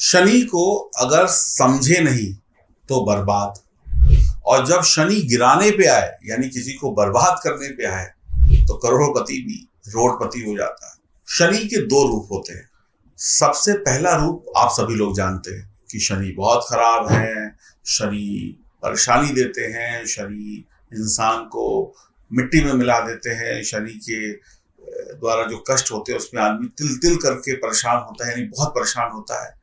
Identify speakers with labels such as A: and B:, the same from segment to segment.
A: शनि को अगर समझे नहीं तो बर्बाद, और जब शनि गिराने पे आए यानी किसी को बर्बाद करने पे आए तो करोड़पति भी रोडपति हो जाता है। शनि के दो रूप होते हैं। सबसे पहला रूप आप सभी लोग जानते हैं कि शनि बहुत खराब है, शनि परेशानी देते हैं, शनि इंसान को मिट्टी में मिला देते हैं, शनि के द्वारा जो कष्ट होते हैं उसमें आदमी तिल तिल करके परेशान होता है, यानी बहुत परेशान होता है।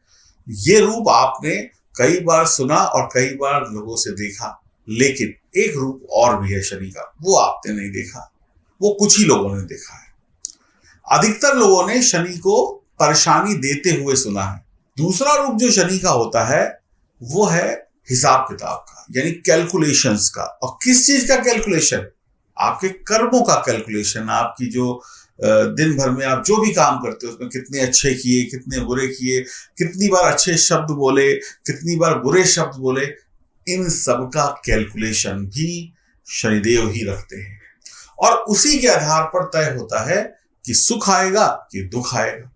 A: ये रूप आपने कई बार सुना और कई बार लोगों से देखा, लेकिन एक रूप और भी है शनि का, वो आपने नहीं देखा, वो कुछ ही लोगों ने देखा है। अधिकतर लोगों ने शनि को परेशानी देते हुए सुना है। दूसरा रूप जो शनि का होता है वो है हिसाब किताब का, यानी कैलकुलेशंस का। और किस चीज का कैलकुलेशन? आपके कर्मों का कैलकुलेशन। आपकी जो दिन भर में आप जो भी काम करते हो उसमें कितने अच्छे किए, कितने बुरे किए, कितनी बार अच्छे शब्द बोले, कितनी बार बुरे शब्द बोले, इन सब का कैलकुलेशन भी शनिदेव ही रखते हैं। और उसी के आधार पर तय होता है कि सुख आएगा कि दुख आएगा।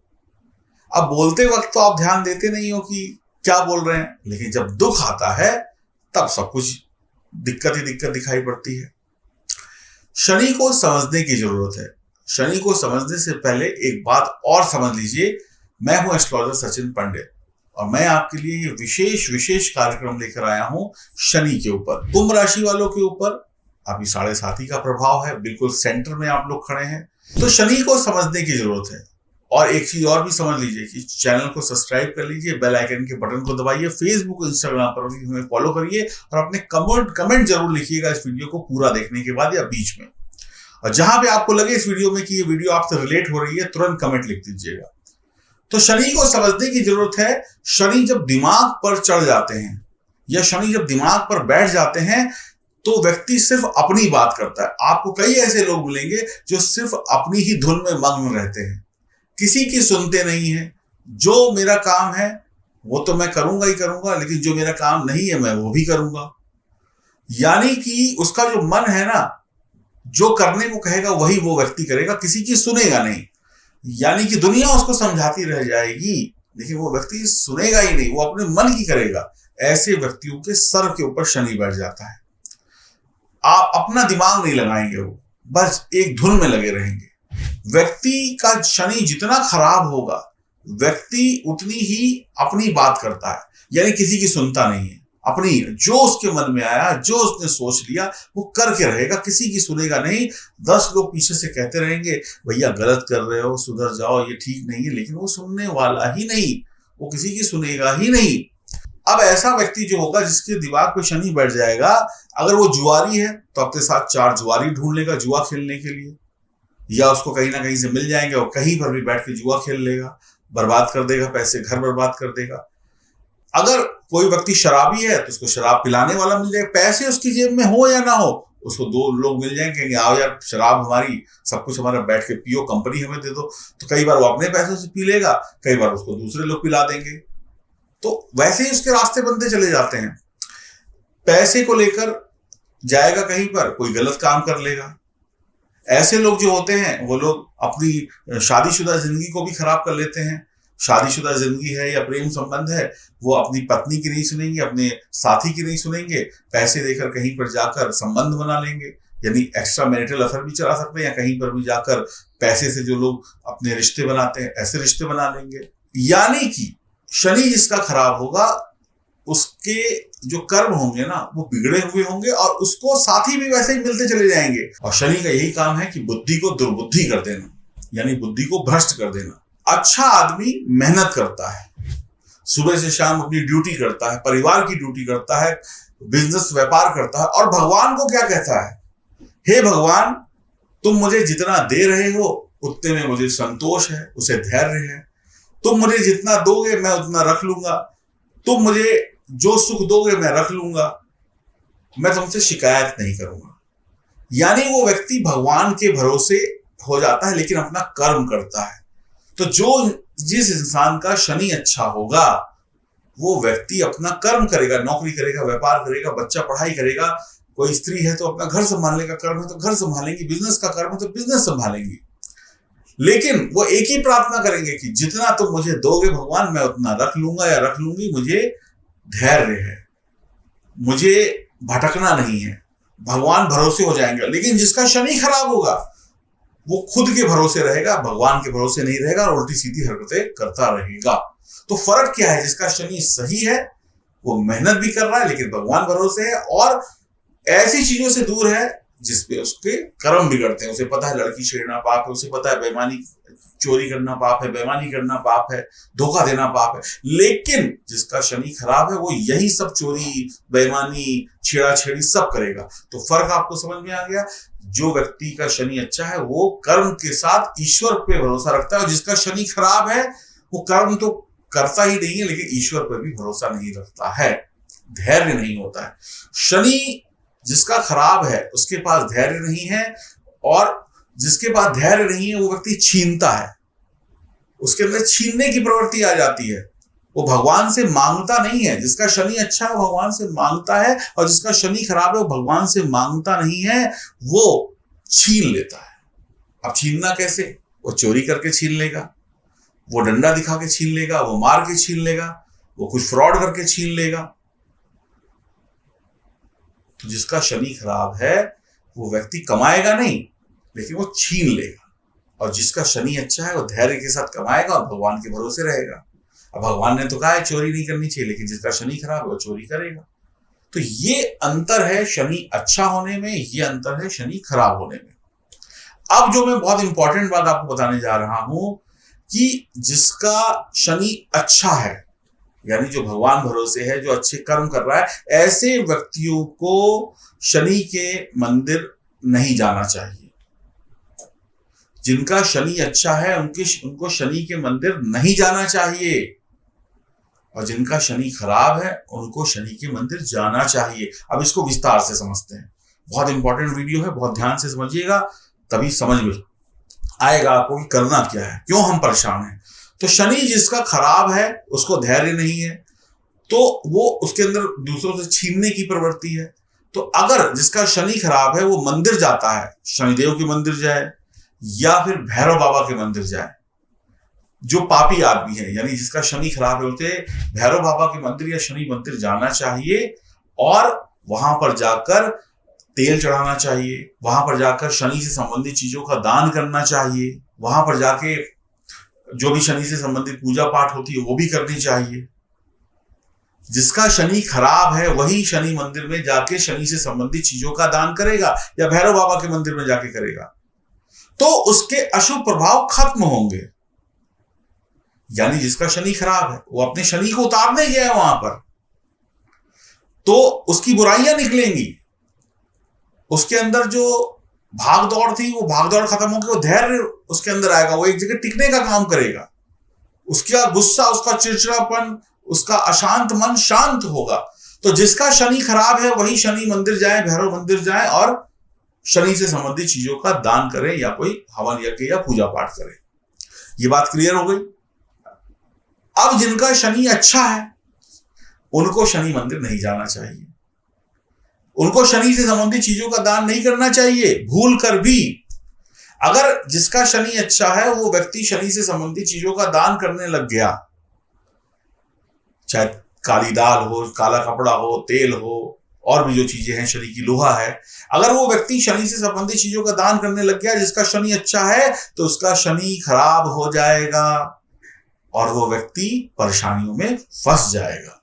A: अब बोलते वक्त तो आप ध्यान देते नहीं हो कि क्या बोल रहे हैं, लेकिन जब दुख आता है तब सब कुछ दिक्कत ही दिक्कत दिखाई पड़ती है। शनि को समझने की जरूरत है। शनि को समझने से पहले एक बात और समझ लीजिए। मैं हूं एस्ट्रोलॉजर सचिन पंडित और मैं आपके लिए ये विशेष कार्यक्रम लेकर आया हूं शनि के ऊपर, कुंभ राशि वालों के ऊपर। अभी 7.5 का प्रभाव है, बिल्कुल सेंटर में आप लोग खड़े हैं, तो शनि को समझने की जरूरत है। और एक चीज और भी समझ लीजिए कि चैनल को सब्सक्राइब कर लीजिए, बेल आइकन के बटन को दबाइए, फेसबुक इंस्टाग्राम पर भी हमें फॉलो करिए और अपने कमेंट जरूर लिखिएगा इस वीडियो को पूरा देखने के बाद या बीच में। और जहां पे आपको लगे इस वीडियो में कि ये वीडियो आपसे रिलेट हो रही है, तुरंत कमेंट लिख दीजिएगा। तो शनि को समझने की जरूरत है। शनि जब दिमाग पर चढ़ जाते हैं या शनि जब दिमाग पर बैठ जाते हैं तो व्यक्ति सिर्फ अपनी बात करता है। आपको कई ऐसे लोग मिलेंगे जो सिर्फ अपनी ही धुन में मग्न रहते हैं, किसी की सुनते नहीं है। जो मेरा काम है वो तो मैं करूंगा ही करूंगा, लेकिन जो मेरा काम नहीं है मैं वो भी करूंगा। यानी कि उसका जो मन है ना, जो करने को कहेगा वही वो व्यक्ति करेगा, किसी की सुनेगा नहीं। यानी कि दुनिया उसको समझाती रह जाएगी लेकिन वो व्यक्ति सुनेगा ही नहीं, वो अपने मन की करेगा। ऐसे व्यक्तियों के सर के ऊपर शनि बैठ जाता है। आप अपना दिमाग नहीं लगाएंगे, वो बस एक धुन में लगे रहेंगे। व्यक्ति का शनि जितना खराब होगा, व्यक्ति उतनी ही अपनी बात करता है, यानी किसी की सुनता नहीं है। अपनी जो उसके मन में आया, जो उसने सोच लिया वो करके रहेगा, किसी की सुनेगा नहीं। 10 लोग पीछे से कहते रहेंगे भैया गलत कर रहे हो, सुधर जाओ, ये ठीक नहीं है, लेकिन वो सुनने वाला ही नहीं, वो किसी की सुनेगा ही नहीं। अब ऐसा व्यक्ति जो होगा जिसके दिमाग पे शनि बैठ जाएगा, अगर वो जुआरी है तो अपने साथ 4 जुआरी ढूंढ लेगा जुआ खेलने के लिए, या उसको कहीं ना कहीं से मिल जाएंगे और कहीं पर भी बैठ के जुआ खेल लेगा, बर्बाद कर देगा पैसे, घर बर्बाद कर देगा। अगर कोई व्यक्ति शराबी है तो उसको शराब पिलाने वाला मिल जाएगा, पैसे उसकी जेब में हो या ना हो, उसको 2 लोग मिल जाएंगे, आओ यार शराब हमारी, सब कुछ हमारा, बैठ के पियो, कंपनी हमें दे दो। तो कई बार वो अपने पैसों से पी लेगा, कई बार उसको दूसरे लोग पिला देंगे। तो वैसे ही उसके रास्ते बनते चले जाते हैं। पैसे को लेकर जाएगा कहीं पर, कोई गलत काम कर लेगा। ऐसे लोग जो होते हैं वो लोग अपनी शादीशुदा जिंदगी को भी खराब कर लेते हैं। शादीशुदा जिंदगी है या प्रेम संबंध है, वो अपनी पत्नी की नहीं सुनेंगे, अपने साथी की नहीं सुनेंगे, पैसे देकर कहीं पर जाकर संबंध बना लेंगे, यानी एक्स्ट्रा मैरिटल अफेयर भी चला सकते हैं, या कहीं पर भी जाकर पैसे से जो लोग अपने रिश्ते बनाते हैं ऐसे रिश्ते बना लेंगे। यानी कि शनि जिसका खराब होगा उसके जो कर्म होंगे ना वो बिगड़े हुए होंगे और उसको साथी भी वैसे ही मिलते चले जाएंगे। और शनि का यही काम है कि बुद्धि को दुर्बुद्धि कर देना, यानी बुद्धि को भ्रष्ट कर देना। अच्छा आदमी मेहनत करता है, सुबह से शाम अपनी ड्यूटी करता है, परिवार की ड्यूटी करता है, बिजनेस व्यापार करता है, और भगवान को क्या कहता है, हे भगवान तुम मुझे जितना दे रहे हो उतने में मुझे संतोष है, उसे धैर्य है। तुम मुझे जितना दोगे मैं उतना रख लूंगा, तुम मुझे जो सुख दोगे मैं रख लूंगा, मैं तुमसे शिकायत नहीं करूंगा। यानी वो व्यक्ति भगवान के भरोसे हो जाता है लेकिन अपना कर्म करता है। तो जिस इंसान का शनि अच्छा होगा वो व्यक्ति अपना कर्म करेगा, नौकरी करेगा, व्यापार करेगा, बच्चा पढ़ाई करेगा, कोई स्त्री है तो अपना घर संभालने का कर्म है तो घर संभालेंगी, बिजनेस का कर्म है तो बिजनेस संभालेंगी। लेकिन वो एक ही प्रार्थना करेंगे कि जितना तुम मुझे दोगे भगवान, मैं उतना रख लूंगा या रख लूंगी, मुझे धैर्य है, मुझे भटकना नहीं है, भगवान भरोसे हो जाएंगे। लेकिन जिसका शनि खराब होगा वो खुद के भरोसे रहेगा, भगवान के भरोसे नहीं रहेगा और उल्टी सीधी हरकतें करता रहेगा। तो फर्क क्या है? जिसका शनि सही है वो मेहनत भी कर रहा है लेकिन भगवान भरोसे है, और ऐसी चीजों से दूर है जिसपे उसके कर्म बिगड़ते हैं। उसे पता है लड़की छेड़ना पाप है, उसे पता है बेईमानी, चोरी करना पाप है, बेईमानी करना पाप है, धोखा देना पाप है। लेकिन जिसका शनि खराब है वो यही सब चोरी, बेईमानी, छेड़ाछेड़ी सब करेगा। तो फर्क आपको समझ में आ गया? जो व्यक्ति का शनि अच्छा है वो कर्म के साथ ईश्वर पे भरोसा रखता है, और जिसका शनि खराब है वो कर्म तो करता ही नहीं है लेकिन ईश्वर पर भी भरोसा नहीं रखता है, धैर्य नहीं होता है। शनि जिसका खराब है उसके पास धैर्य नहीं है, और जिसके पास धैर्य नहीं है वो व्यक्ति छीनता है, उसके अंदर छीनने की प्रवृत्ति आ जाती है। वो भगवान से मांगता नहीं है। जिसका शनि अच्छा है वो भगवान से मांगता है, और जिसका शनि खराब है वो भगवान से मांगता नहीं है, वो छीन लेता है। अब छीनना कैसे? वो चोरी करके छीन लेगा, वो डंडा दिखा के छीन लेगा, वो मार के छीन लेगा, वो कुछ फ्रॉड करके छीन लेगा। तो जिसका शनि खराब है वो व्यक्ति कमाएगा नहीं लेकिन वो छीन लेगा, और जिसका शनि अच्छा है वो धैर्य के साथ कमाएगा और भगवान के भरोसे रहेगा। अब भगवान ने तो कहा है चोरी नहीं करनी चाहिए, लेकिन जिसका शनि खराब है वो चोरी करेगा। तो ये अंतर है शनि अच्छा होने में, ये अंतर है शनि खराब होने में। अब जो मैं बहुत इंपॉर्टेंट बात आपको बताने जा रहा हूं कि जिसका शनि अच्छा है, यानी जो भगवान भरोसे है, जो अच्छे कर्म कर रहा है, ऐसे व्यक्तियों को शनि के मंदिर नहीं जाना चाहिए। जिनका शनि अच्छा है उनको शनि के मंदिर नहीं जाना चाहिए, और जिनका शनि खराब है उनको शनि के मंदिर जाना चाहिए। अब इसको विस्तार से समझते हैं, बहुत इंपॉर्टेंट वीडियो है, बहुत ध्यान से समझिएगा, तभी समझ में आएगा आपको कि करना क्या है, क्यों हम परेशान हैं। तो शनि जिसका खराब है उसको धैर्य नहीं है, तो वो उसके अंदर दूसरों से छीनने की प्रवृत्ति है। तो अगर जिसका शनि खराब है वो मंदिर जाता है, शनिदेव के मंदिर जाए या फिर भैरव बाबा के मंदिर जाए, जो पापी आदमी है, यानी जिसका शनि खराब है, उसे भैरव बाबा के मंदिर या शनि मंदिर जाना चाहिए, और वहां पर जाकर तेल चढ़ाना चाहिए, वहां पर जाकर शनि से संबंधित चीजों का दान करना चाहिए, वहां पर जाके जो भी शनि से संबंधित पूजा पाठ होती है वो भी करनी चाहिए। जिसका शनि खराब है वही शनि मंदिर में जाके शनि से संबंधित चीजों का दान करेगा या भैरव बाबा के मंदिर में जाके करेगा, तो उसके अशुभ प्रभाव खत्म होंगे। यानी जिसका शनि खराब है वो अपने शनि को उतारने गया है वहां पर, तो उसकी बुराइयां निकलेंगी, उसके अंदर जो भाग दौड़ थी वो भाग दौड़ खत्म होकर वो धैर्य उसके अंदर आएगा, वो एक जगह टिकने का काम करेगा, उसका गुस्सा, उसका चिड़चिड़ापन, उसका अशांत मन शांत होगा। तो जिसका शनि खराब है वही शनि मंदिर जाए, भैरव मंदिर जाए, और शनि से संबंधित चीजों का दान करें या कोई हवन यज्ञ या पूजा पाठ करें। ये बात क्लियर हो गई। अब जिनका शनि अच्छा है उनको शनि मंदिर नहीं जाना चाहिए, उनको शनि से संबंधित चीजों का दान नहीं करना चाहिए भूल कर भी। अगर जिसका शनि अच्छा है वो व्यक्ति शनि से संबंधित चीजों का दान करने लग गया, चाहे काली दाल हो, काला कपड़ा हो, तेल हो, और भी जो चीजें हैं, शनि की लोहा है, अगर वो व्यक्ति शनि से संबंधित चीजों का दान करने लग गया, जिसका शनि अच्छा है, तो उसका शनि खराब हो जाएगा और वो व्यक्ति परेशानियों में फंस जाएगा।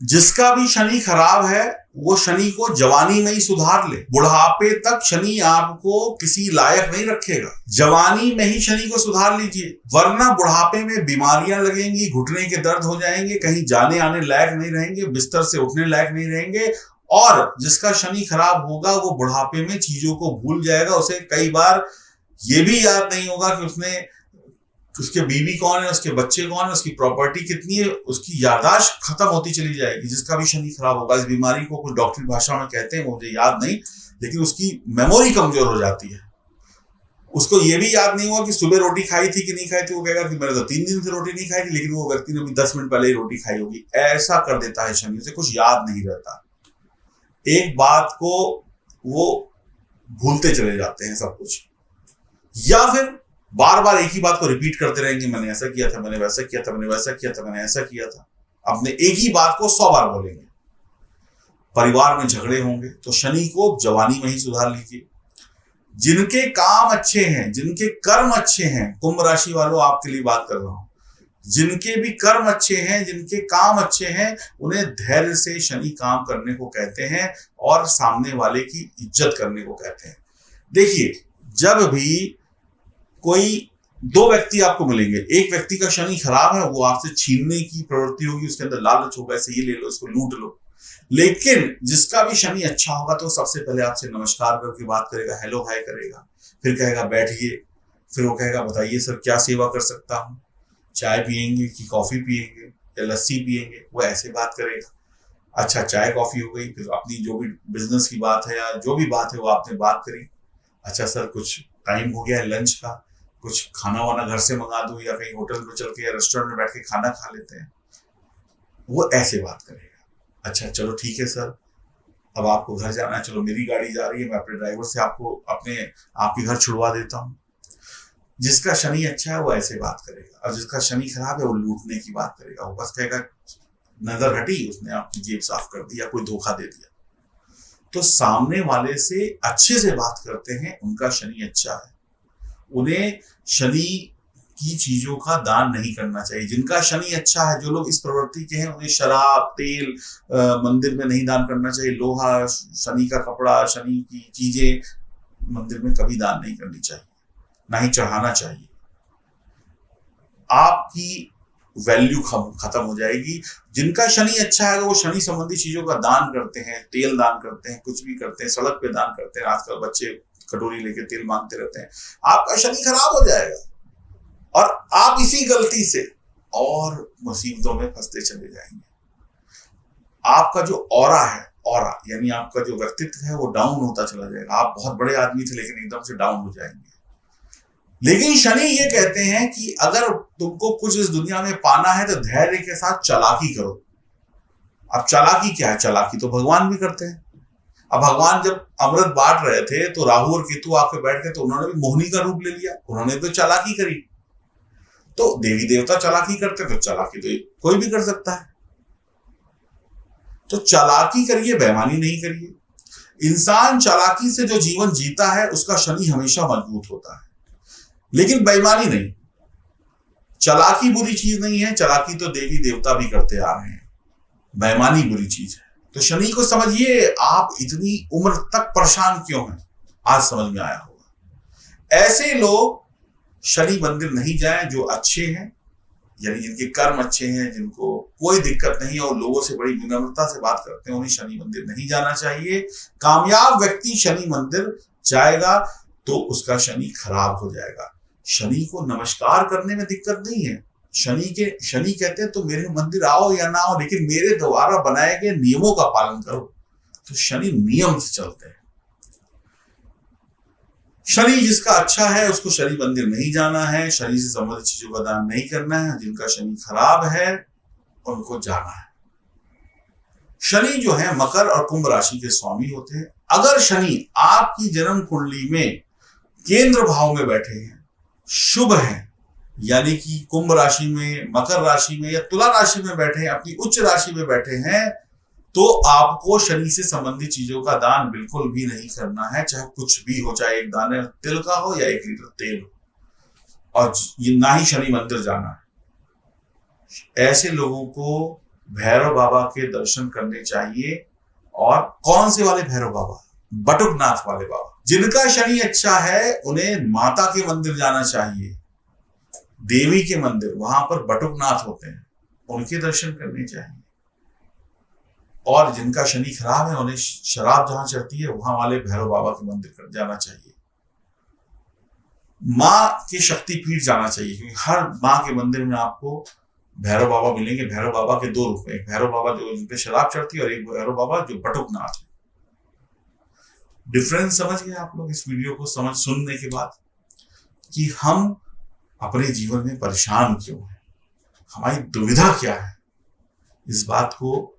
A: जिसका भी शनि खराब है वो शनि को जवानी में ही सुधार ले, बुढ़ापे तक शनि आपको किसी लायक नहीं रखेगा। जवानी में ही शनि को सुधार लीजिए, वरना बुढ़ापे में बीमारियां लगेंगी, घुटने के दर्द हो जाएंगे, कहीं जाने आने लायक नहीं रहेंगे, बिस्तर से उठने लायक नहीं रहेंगे। और जिसका शनि खराब होगा वो बुढ़ापे में चीजों को भूल जाएगा, उसे कई बार ये भी याद नहीं होगा कि उसके बीवी कौन है, उसके बच्चे कौन है, उसकी प्रॉपर्टी कितनी है, उसकी याददाश्त खत्म होती चली जाएगी। जिसका भी शनि खराब होगा, इस बीमारी को कुछ डॉक्टरी भाषा में कहते हैं, मुझे याद नहीं, लेकिन उसकी मेमोरी कमजोर हो जाती है। उसको ये भी याद नहीं हुआ कि सुबह रोटी खाई थी कि नहीं खाई थी, वो कहेगा कि मैंने तो 3 दिन से रोटी नहीं खाई थी, लेकिन वो व्यक्ति ने भी 10 मिनट पहले ही रोटी खाई होगी। ऐसा कर देता है शनि, उसे कुछ याद नहीं रहता, एक बात को वो भूलते चले जाते हैं सब कुछ। या फिर बार बार एक ही बात को रिपीट करते रहेंगे, मैंने ऐसा किया था, मैंने वैसा किया था, मैंने वैसा किया था, मैंने ऐसा किया था। अपने एक ही बात को 100 बार बोलेंगे। परिवार में झगड़े होंगे, तो शनि को जवानी में ही सुधार लीजिए। जिनके काम अच्छे हैं, जिनके कर्म अच्छे हैं, कुंभ राशि वालों आपके लिए बात कर रहा हूं, जिनके भी कर्म अच्छे हैं, जिनके काम अच्छे हैं, उन्हें धैर्य से शनि काम करने को कहते हैं और सामने वाले की इज्जत करने को कहते हैं। देखिए, जब भी कोई 2 व्यक्ति आपको मिलेंगे, एक व्यक्ति का शनि खराब है, वो आपसे छीनने की प्रवृत्ति होगी, उसके अंदर लालच होगा, ऐसे ये ले लो, इसको लूट लो। लेकिन जिसका भी शनि अच्छा होगा तो सबसे पहले आपसे नमस्कार करके बात करेगा, हेलो हाय करेगा, फिर कहेगा बैठिए, फिर वो कहेगा बताइए सर क्या सेवा कर सकता हूँ, चाय पियेंगे कि कॉफी पियेंगे या लस्सी पियेंगे, वो ऐसे बात करेगा। अच्छा, चाय कॉफी हो गई, फिर अपनी जो भी बिजनेस की बात है या जो भी बात है वो आपने बात करी। अच्छा सर, कुछ टाइम हो गया है लंच का, कुछ खाना वाना घर से मंगा दूं या कहीं होटल में चल के या रेस्टोरेंट में बैठ के खाना खा लेते हैं, वो ऐसे बात करेगा। अच्छा चलो ठीक है सर, अब आपको घर जाना है, चलो मेरी गाड़ी जा रही है, मैं अपने ड्राइवर से आपके घर छुड़वा देता हूँ। जिसका शनि अच्छा है वो ऐसे बात करेगा, और जिसका शनि खराब है वो लूटने की बात करेगा। वो बस कहेगा नजर हटी, उसने आपकी जेब साफ कर दी या कोई धोखा दे दिया। तो सामने वाले से अच्छे से बात करते हैं, उनका शनि अच्छा है। उन्हें शनि की चीजों का दान नहीं करना चाहिए। जिनका शनि अच्छा है, जो लोग इस प्रवृत्ति के हैं, उन्हें शराब, तेल मंदिर में नहीं दान करना चाहिए। लोहा, शनि का कपड़ा, शनि की चीजें मंदिर में कभी दान नहीं करनी चाहिए, ना ही चढ़ाना चाहिए। आपकी वैल्यू खत्म हो जाएगी। जिनका शनि अच्छा है वो शनि संबंधी चीजों का दान करते हैं, तेल दान करते हैं, कुछ भी करते हैं, सड़क पे दान करते हैं। आजकल बच्चे कटोरी लेके तेल मांगते रहते हैं। आपका शनि खराब हो जाएगा और आप इसी गलती से और मुसीबतों में फंसते चले जाएंगे। आपका जो ऑरा है, ऑरा यानी आपका जो व्यक्तित्व है, वो डाउन होता चला जाएगा। आप बहुत बड़े आदमी थे लेकिन एकदम से डाउन हो जाएंगे। लेकिन शनि ये कहते हैं कि अगर तुमको कुछ इस दुनिया में पाना है तो धैर्य के साथ चालाकी करो। अब चालाकी क्या है? चालाकी तो भगवान भी करते हैं। अब भगवान जब अमृत बांट रहे थे तो राहु और केतु आके बैठ गए, तो उन्होंने भी मोहिनी का रूप ले लिया, उन्होंने तो चालाकी करी। तो देवी देवता चालाकी करते, तो चालाकी तो कोई भी कर सकता है। तो चालाकी करिए, बेईमानी नहीं करिए। इंसान चालाकी से जो जीवन जीता है उसका शनि हमेशा मजबूत होता है, लेकिन बेईमानी नहीं। चालाकी बुरी चीज नहीं है, चालाकी तो देवी देवता भी करते आ रहे हैं, बेईमानी बुरी चीज है। तो शनि को समझिए, आप इतनी उम्र तक परेशान क्यों हैं, आज समझ में आया होगा। ऐसे लोग शनि मंदिर नहीं जाएं जो अच्छे हैं, यानी जिनके कर्म अच्छे हैं, जिनको कोई दिक्कत नहीं और लोगों से बड़ी विनम्रता से बात करते हैं, उन्हें शनि मंदिर नहीं जाना चाहिए। कामयाब व्यक्ति शनि मंदिर जाएगा तो उसका शनि खराब हो जाएगा। शनि को नमस्कार करने में दिक्कत नहीं है। शनि कहते हैं तो मेरे मंदिर आओ या ना आओ, लेकिन मेरे द्वारा बनाए गए नियमों का पालन करो। तो शनि नियम से चलते हैं। शनि जिसका अच्छा है उसको शनि मंदिर नहीं जाना है, शनि से संबंधित चीजों का दान नहीं करना है। जिनका शनि खराब है उनको जाना है। शनि जो है मकर और कुंभ राशि के स्वामी होते हैं। अगर शनि आपकी जन्म कुंडली में केंद्र भाव में बैठे हैं, शुभ हैं, यानी कि कुंभ राशि में, मकर राशि में या तुला राशि में बैठे हैं, अपनी उच्च राशि में बैठे हैं, तो आपको शनि से संबंधित चीजों का दान बिल्कुल भी नहीं करना है, चाहे कुछ भी हो, चाहे एक दाने तिल का हो या 1 लीटर तेल हो, और ये ना ही शनि मंदिर जाना है। ऐसे लोगों को भैरव बाबा के दर्शन करने चाहिए। और कौन से वाले भैरव बाबा? बटुकनाथ वाले बाबा। जिनका शनि अच्छा है उन्हें माता के मंदिर जाना चाहिए, देवी के मंदिर, वहां पर बटुकनाथ होते हैं, उनके दर्शन करने चाहिए। और जिनका शनि खराब है उन्हें शराब जहां चढ़ती है वहां वाले भैरव बाबा के मंदिर कर जाना चाहिए। माँ के शक्तिपीठ जाना चाहिए, क्योंकि हर माँ के मंदिर में आपको भैरव बाबा मिलेंगे। भैरव बाबा के 2 रूप हैं, एक भैरव बाबा जो जिनपे शराब चढ़ती है और एक भैरव बाबा जो बटुकनाथ है। डिफरेंस समझ गए आप लोग इस वीडियो को सुनने के बाद, कि हम अपने जीवन में परेशान क्यों हैं, हमारी दुविधा क्या है। इस बात को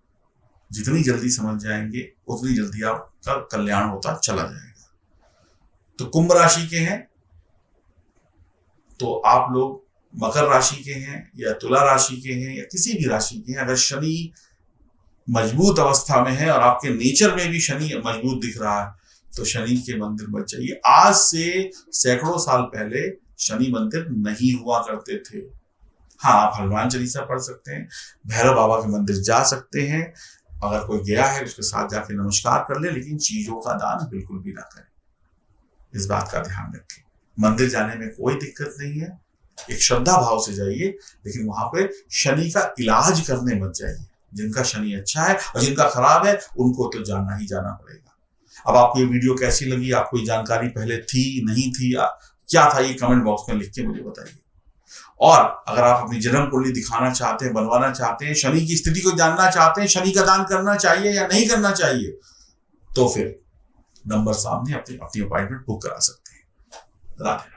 A: जितनी जल्दी समझ जाएंगे उतनी जल्दी आपका कल्याण होता चला जाएगा। तो कुंभ राशि के हैं, तो आप लोग मकर राशि के हैं या तुला राशि के हैं या किसी भी राशि के हैं, अगर शनि मजबूत अवस्था में है और आपके नेचर में भी शनि मजबूत दिख रहा है, तो शनि के मंदिर मत जाइए। आज से सैकड़ों साल पहले शनि मंदिर नहीं हुआ करते थे। हाँ, आप हनुमान चालीसा पढ़ सकते हैं, भैरव बाबा के मंदिर जा सकते हैं, अगर कोई गया है उसके साथ जाके नमस्कार कर ले, लेकिन चीजों का दान बिल्कुल भी ना करें। इस बात का ध्यान रखें। मंदिर जाने में कोई दिक्कत नहीं है, एक श्रद्धा भाव से जाइए, लेकिन वहां पे शनि का इलाज करने मत जाइए। जिनका शनि अच्छा है और जिनका खराब है उनको तो जाना ही जाना पड़ेगा। अब आपको ये वीडियो कैसी लगी, आपको ये जानकारी पहले थी नहीं थी, क्या था, ये कमेंट बॉक्स में लिख के मुझे बताइए। और अगर आप अपनी जन्म कुंडली दिखाना चाहते हैं, बनवाना चाहते हैं, शनि की स्थिति को जानना चाहते हैं, शनि का दान करना चाहिए या नहीं करना चाहिए, तो फिर नंबर सामने अपनी अपॉइंटमेंट बुक करा सकते हैं। राधे।